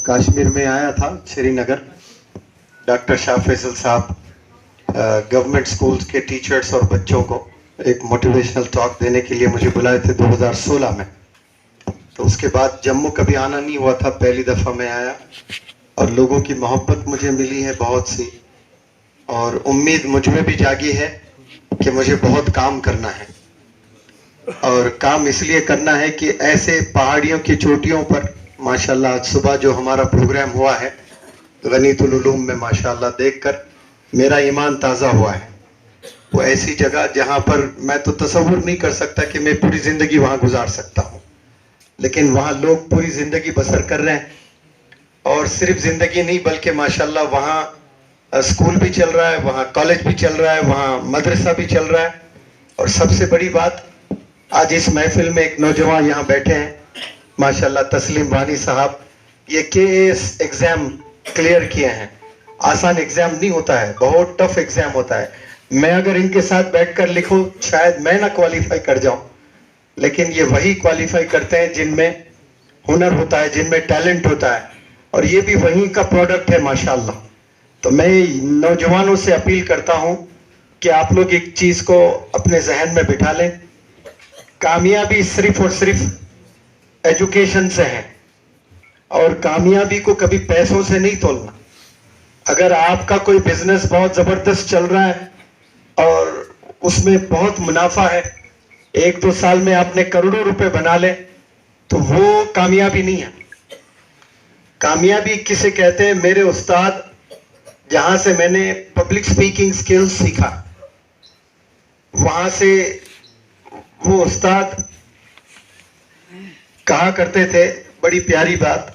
कश्मीर में आया था, श्रीनगर। डॉक्टर शाह फैसल साहब गवर्नमेंट स्कूल्स के टीचर्स और बच्चों को एक मोटिवेशनल टॉक देने के लिए मुझे बुलाए थे 2016 में। तो उसके बाद जम्मू कभी आना नहीं हुआ था, पहली दफ़ा मैं आया और लोगों की मोहब्बत मुझे मिली है बहुत सी, और उम्मीद मुझ में भी जागी है कि मुझे बहुत काम करना है। और काम इसलिए करना है कि ऐसे पहाड़ियों की चोटियों पर माशाल्लाह आज सुबह जो हमारा प्रोग्राम हुआ है गनीतुल उलूम में, माशाल्लाह देखकर मेरा ईमान ताज़ा हुआ है। वो ऐसी जगह जहाँ पर मैं तो तसव्वुर नहीं कर सकता कि मैं पूरी ज़िंदगी वहाँ गुजार सकता हूँ, लेकिन वहाँ लोग पूरी ज़िंदगी बसर कर रहे हैं। और सिर्फ ज़िंदगी नहीं बल्कि माशाल्लाह वहाँ स्कूल भी चल रहा है, वहाँ कॉलेज भी चल रहा है, वहाँ मदरसा भी चल रहा है। और सबसे बड़ी बात, आज इस महफिल में एक नौजवान यहाँ बैठे हैं माशाल्लाह, तस्लीम वानी साहब, ये केएस एग्ज़ाम क्लियर किए हैं। आसान एग्ज़ाम नहीं होता है, बहुत टफ एग्ज़ाम होता है। मैं अगर इनके साथ बैठकर लिखूं शायद मैं ना क्वालिफाई कर जाऊं, लेकिन ये वही क्वालिफाई करते हैं जिनमें हुनर होता है, जिनमें टैलेंट होता है, और ये भी वहीं का प्रोडक्ट है माशाल्लाह। तो मैं नौजवानों से अपील करता हूं कि आप लोग एक चीज़ को अपने जहन में बिठा लें, कामयाबी सिर्फ और सिर्फ एजुकेशन से है, और कामयाबी को कभी पैसों से नहीं तोलना। अगर आपका कोई बिजनेस बहुत ज़बरदस्त चल रहा है और उसमें बहुत मुनाफा है, 1-2 साल में आपने करोड़ों रुपए बना ले, तो वो कामयाबी नहीं है। कामयाबी किसे कहते हैं? मेरे उस्ताद, जहां से मैंने पब्लिक स्पीकिंग स्किल्स सीखा, वहां से वो उस्ताद कहा करते थे बड़ी प्यारी बात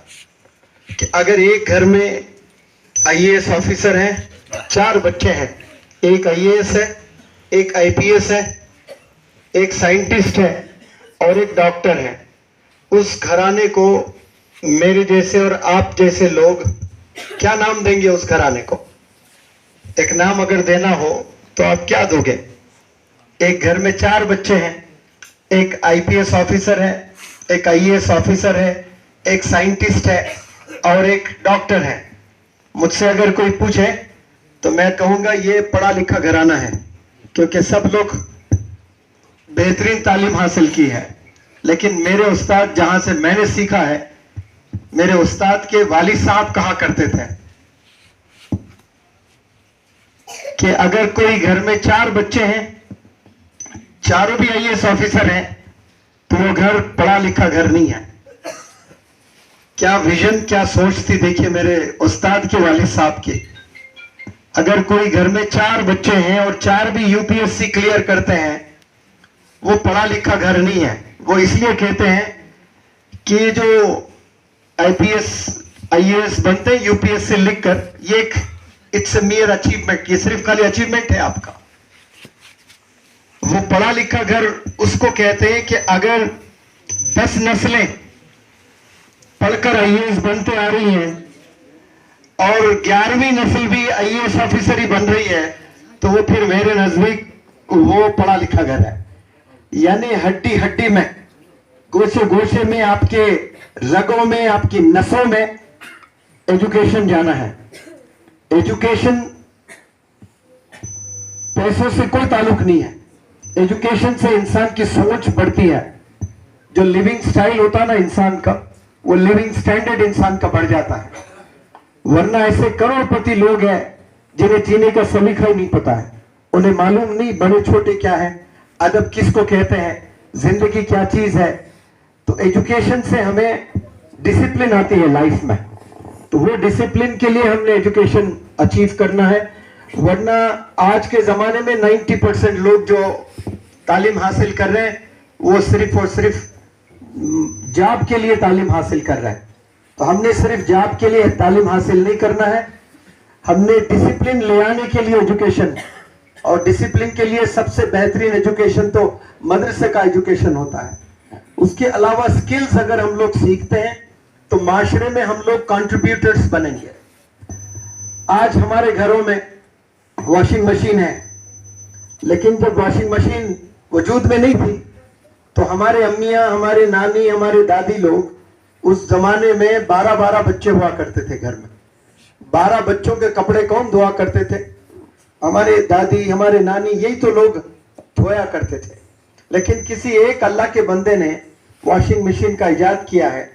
कि अगर एक घर में आईएएस ऑफिसर हैं, 4 बच्चे हैं, एक आईएएस है, एक आईपीएस है, एक साइंटिस्ट है और एक डॉक्टर है, उस घराने को मेरे जैसे और आप जैसे लोग क्या नाम देंगे उस घराने को? एक नाम अगर देना हो तो आप क्या दोगे? एक घर में 4 बच्चे हैं, एक आईपीएस ऑफिसर है, एक आईएएस ऑफिसर है, एक साइंटिस्ट है और एक डॉक्टर है। मुझसे अगर कोई पूछे तो मैं कहूंगा ये पढ़ा लिखा घराना है, क्योंकि सब लोग बेहतरीन तालीम हासिल की है। लेकिन मेरे उस्ताद, जहां से मैंने सीखा है, मेरे उस्ताद के वालिद साहब कहा करते थे कि अगर कोई घर में 4 बच्चे हैं, चारों भी आईएएस ऑफिसर हैं, तो वो घर पढ़ा लिखा घर नहीं है। क्या विजन, क्या सोच थी देखिए मेरे उस्ताद के वालिद साहब की। अगर कोई घर में 4 बच्चे हैं और 4 भी यूपीएससी क्लियर करते हैं, वो पढ़ा लिखा घर नहीं है। वो इसलिए कहते हैं कि जो आईपीएस आईएएस बनते हैं यूपीएससी लिखकर, ये एक इट्स अ मियर अचीवमेंट, ये सिर्फ खाली अचीवमेंट है आपका। वो पढ़ा लिखा घर उसको कहते हैं कि अगर 10 नस्लें पढ़कर आईएएस बनते आ रही हैं और 11वीं नस्ल भी आईएएस ऑफिसर ही बन रही है, तो वो फिर मेरे नजदीक वो पढ़ा लिखा घर है। यानी हड्डी हड्डी में, गोशे गोशे में, आपके रगों में, आपकी नसों में एजुकेशन जाना है। एजुकेशन पैसों से कोई ताल्लुक नहीं है। एजुकेशन से इंसान की सोच बढ़ती है। जो लिविंग स्टाइल होता है ना इंसान का, वो लिविंग स्टैंडर्ड इंसान का बढ़ जाता है। वरना ऐसे करोड़पति लोग हैं जिन्हें जीने का सलीका ही नहीं पता है। उन्हें मालूम नहीं बड़े छोटे क्या है, अदब किसको कहते हैं, जिंदगी क्या चीज है। तो एजुकेशन से हमें डिसिप्लिन आती है लाइफ में, तो वो डिसिप्लिन के लिए हमने एजुकेशन अचीव करना है। वरना आज के जमाने में 90% लोग जो तालीम हासिल कर रहे हैं, वो सिर्फ और सिर्फ जॉब के लिए तालीम हासिल कर रहे हैं। तो हमने सिर्फ जॉब के लिए तालीम हासिल नहीं करना है, हमने डिसिप्लिन ले आने के लिए एजुकेशन, और डिसिप्लिन के लिए सबसे बेहतरीन एजुकेशन तो मदरसे का एजुकेशन होता है। उसके अलावा स्किल्स अगर हम लोग सीखते हैं तो माशरे में हम लोग कंट्रीब्यूटर्स बनेंगे। आज हमारे घरों में वॉशिंग मशीन है, लेकिन जब वॉशिंग मशीन वजूद में नहीं थी तो हमारे अम्मियां, हमारे नानी, हमारे दादी लोग उस जमाने में 12-12 बच्चे हुआ करते थे घर में। 12 बच्चों के कपड़े कौन धोआ करते थे? हमारे दादी, हमारे नानी, यही तो लोग धोया करते थे। लेकिन किसी एक अल्लाह के बंदे ने वॉशिंग मशीन का इजाद किया है,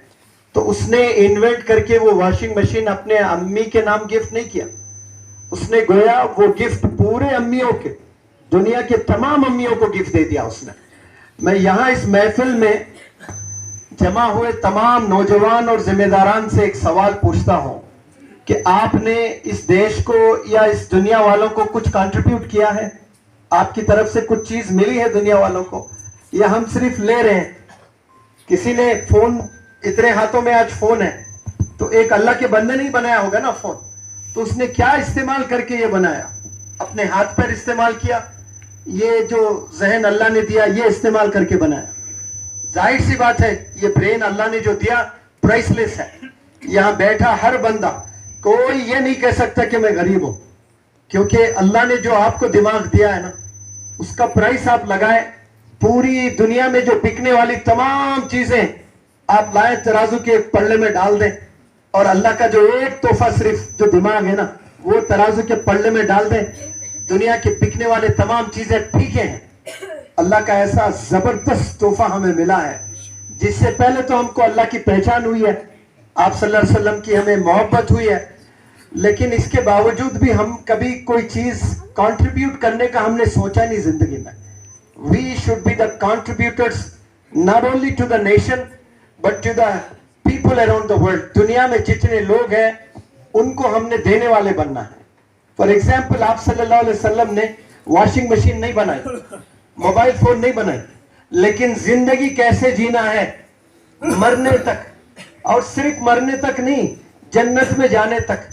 तो उसने इन्वेंट करके वो वॉशिंग मशीन अपने अम्मी के नाम गिफ्ट नहीं किया। उसने गोया वो गिफ्ट पूरे अम्मियों के, दुनिया के तमाम अम्मियों को गिफ्ट दे दिया उसने। मैं यहां इस महफिल में जमा हुए तमाम नौजवान और जिम्मेदारान से एक सवाल पूछता हूं कि आपने इस देश को या इस दुनिया वालों को कुछ कंट्रीब्यूट किया है? आपकी तरफ से कुछ चीज मिली है दुनिया वालों को, या हम सिर्फ ले रहे हैं? किसी ने फोन, इतने हाथों में आज फोन है, तो एक अल्लाह के बंदे नहीं बनाया होगा ना फोन, तो उसने क्या इस्तेमाल करके ये बनाया? अपने हाथ पर इस्तेमाल किया, ये जो जहन अल्लाह ने दिया ये इस्तेमाल करके बनाया। जाहिर सी बात है, ये ब्रेन अल्लाह ने जो दिया प्राइसलेस है। यहां बैठा हर बंदा, कोई ये नहीं कह सकता कि मैं गरीब हूं, क्योंकि अल्लाह ने जो आपको दिमाग दिया है ना, उसका प्राइस आप लगाए। पूरी दुनिया में जो बिकने वाली तमाम चीजें आप लाए, तराजू के पल्ले में डाल दें, और अल्लाह का जो एक तोहफा सिर्फ जो दिमाग है ना, वो तराजू के पल्ले में डाल दें, दुनिया के बिकने वाले तमाम चीजें ठीक हैं। अल्लाह का ऐसा जबरदस्त तोहफा हमें मिला है, जिससे पहले तो हमको अल्लाह की पहचान हुई है, आप सल्लल्लाहु अलैहि वसल्लम की हमें मोहब्बत हुई है। लेकिन इसके बावजूद भी हम कभी कोई चीज कंट्रीब्यूट करने का हमने सोचा नहीं जिंदगी में। We should be the contributors not only to the nation but to the people around the world. दुनिया में जितने लोग हैं उनको हमने देने वाले बनना है। फॉर एग्जाम्पल, आप सल्लल्लाहु अलैहि वसल्लम ने वॉशिंग मशीन नहीं बनाई, मोबाइल फोन नहीं बनाई, लेकिन जिंदगी कैसे जीना है मरने तक, और सिर्फ मरने तक नहीं, जन्नत में जाने तक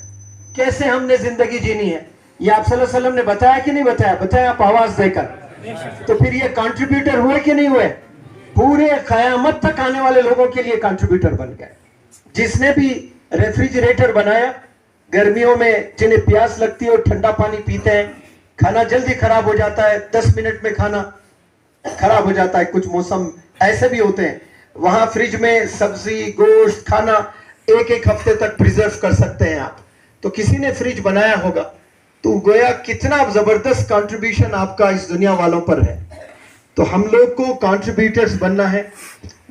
कैसे हमने जिंदगी जीनी है, ये आप सल्लल्लाहु अलैहि वसल्लम ने बताया कि नहीं बताया? बताया आप आवाज देकर। तो फिर ये कंट्रीब्यूटर हुए कि नहीं हुए? पूरे कयामत तक आने वाले लोगों के लिए कंट्रीब्यूटर बन गए। जिसने भी रेफ्रिजरेटर बनाया, गर्मियों में जिन्हें प्यास लगती है और ठंडा पानी पीते हैं, खाना जल्दी खराब हो जाता है, 10 मिनट में खाना खराब हो जाता है। कुछ मौसम ऐसे भी होते हैं, वहां फ्रिज में सब्जी, गोश्त, खाना एक एक हफ्ते तक प्रिजर्व कर सकते हैं आप। तो किसी ने फ्रिज बनाया होगा, तो गोया कितना जबरदस्त कंट्रीब्यूशन आपका इस दुनिया वालों पर है। तो हम लोग को कंट्रीब्यूटर्स बनना है।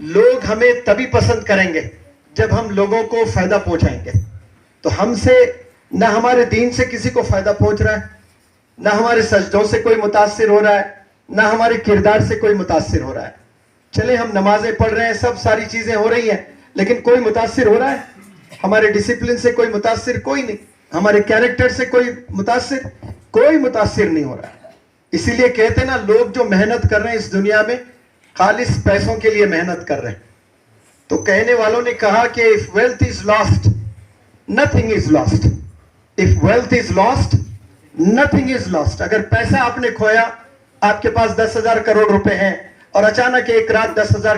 लोग हमें तभी पसंद करेंगे जब हम लोगों को फायदा पहुंचाएंगे। तो हमसे ना हमारे दीन से किसी को फायदा पहुंच रहा है, ना हमारे सजदों से कोई मुतासिर हो रहा है, ना हमारे किरदार से कोई मुतासिर हो रहा है। चले हम नमाजें पढ़ रहे हैं, सब सारी चीजें हो रही हैं, लेकिन कोई मुतासिर हो रहा है? हमारे डिसिप्लिन से कोई मुतासिर कोई नहीं, हमारे कैरेक्टर से कोई मुतासिर नहीं हो रहा है। इसीलिए कहते हैं ना, लोग जो मेहनत कर रहे हैं इस दुनिया में खालिस पैसों के लिए मेहनत कर रहे हैं। तो कहने वालों ने कहा कि if wealth is lost nothing is lost, if wealth is lost nothing is lost. अगर पैसा आपने खोया, आपके पास 10,000 करोड़ रुपए हैं और अचानक एक रात 10,000